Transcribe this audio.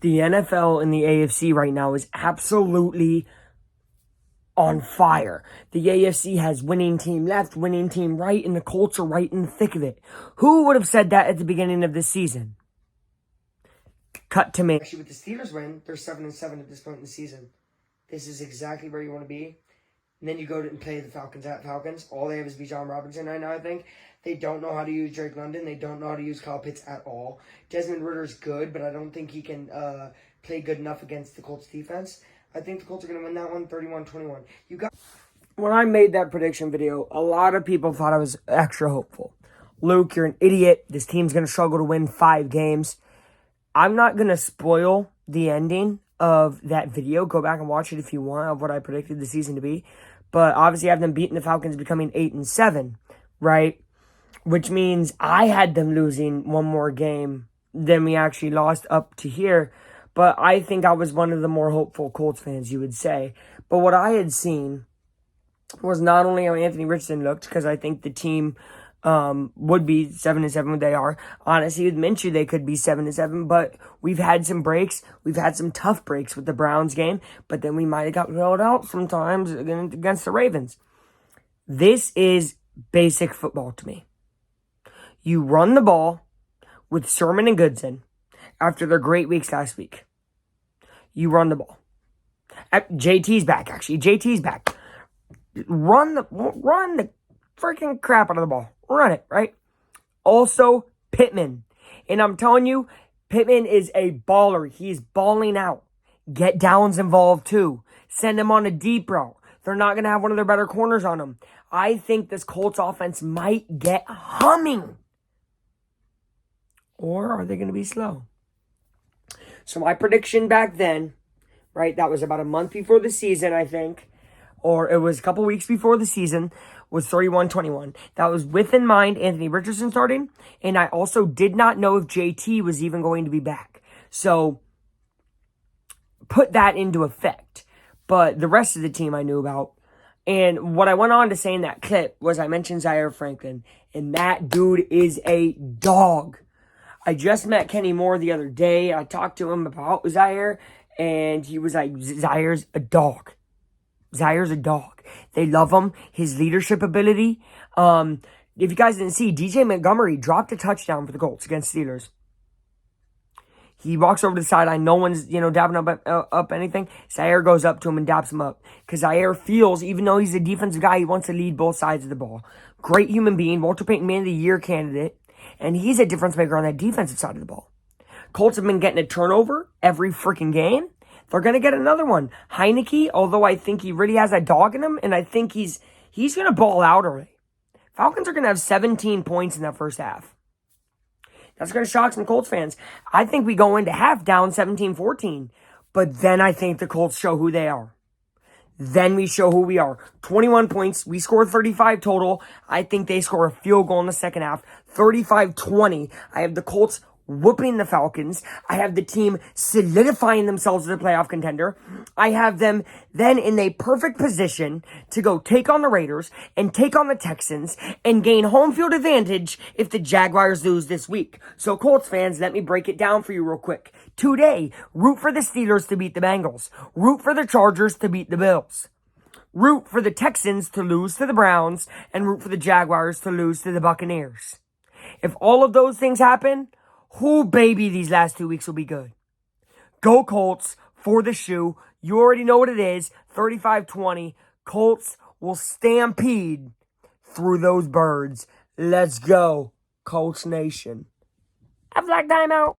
The NFL and the AFC right now is absolutely on fire. The AFC has winning team left, winning team right, and the Colts are right in the thick of it. Who would have said that at the beginning of this season? Cut to me. Actually, with the Steelers win, they're 7-7 at this point in the season. This is exactly where you want to be. And then you go and play the Falcons at Falcons. All they have is Bijan Robinson right now, I think. They don't know how to use Drake London. They don't know how to use Kyle Pitts at all. Desmond Ritter's good, but I don't think he can play good enough against the Colts defense. I think the Colts are going to win that one 31-21. When I made that prediction video, a lot of people thought I was extra hopeful. Luke, you're an idiot. This team's going to struggle to win 5 games. I'm not going to spoil the ending of that video. Go back and watch it if you want, of what I predicted the season to be. But obviously I have them beating the Falcons, becoming 8-7, right? Which means I had them losing one more game than we actually lost up to here. But I think I was one of the more hopeful Colts fans, you would say. But what I had seen was not only how Anthony Richardson looked, because I think the team would be 7-7 what they are. Honestly, with Minshew, they could be 7-7, but we've had some breaks. We've had some tough breaks with the Browns game, but then we might have got bailed out sometimes against the Ravens. This is basic football to me. You run the ball with Sermon and Goodson after their great weeks last week. You run the ball. JT's back, actually. JT's back. Run the freaking crap out of the ball. Run it, right? Also, Pittman. And I'm telling you, Pittman is a baller. He's balling out. Get Downs involved too. Send him on a deep route. They're not going to have one of their better corners on him. I think this Colts offense might get humming. Or are they going to be slow? So my prediction back then, right, that was about a month before the season, I think, or it was a couple weeks before the season, was 31-21. That was with in mind Anthony Richardson starting, and I also did not know if JT was even going to be back. So put that into effect. But the rest of the team I knew about. And what I went on to say in that clip was I mentioned Zaire Franklin, and that dude is a dog. I just met Kenny Moore the other day. I talked to him about Zaire, and he was like, Zaire's a dog. Zaire's a dog. They love him. His leadership ability. If you guys didn't see, DJ Montgomery dropped a touchdown for the Colts against Steelers. He walks over to the sideline. No one's, dabbing up anything. Zaire goes up to him and dabs him up. Because Zaire feels, even though he's a defensive guy, he wants to lead both sides of the ball. Great human being. Walter Payton Man of the Year candidate. And he's a difference maker on that defensive side of the ball. Colts have been getting a turnover every freaking game. They're going to get another one. Heineke, although I think he really has a dog in him, and I think he's going to ball out already. Falcons are going to have 17 points in that first half. That's going to shock some Colts fans. I think we go into half down 17-14, but then I think the Colts show who they are. Then we show who we are. 21 points. We scored 35 total. I think they score a field goal in the second half. 35-20. I have the Colts whooping the Falcons. I have the team solidifying themselves as a playoff contender. I have them then in a perfect position to go take on the Raiders and take on the Texans and gain home field advantage if the Jaguars lose this week. So Colts fans, let me break it down for you real quick. Today, root for the Steelers to beat the Bengals. Root for the Chargers to beat the Bills. Root for the Texans to lose to the Browns, and root for the Jaguars to lose to the Buccaneers. If all of those things happen, baby, these last 2 weeks will be good. Go Colts for the shoe. You already know what it is. 35-20. Colts will stampede through those birds. Let's go, Colts Nation. Have a black time out.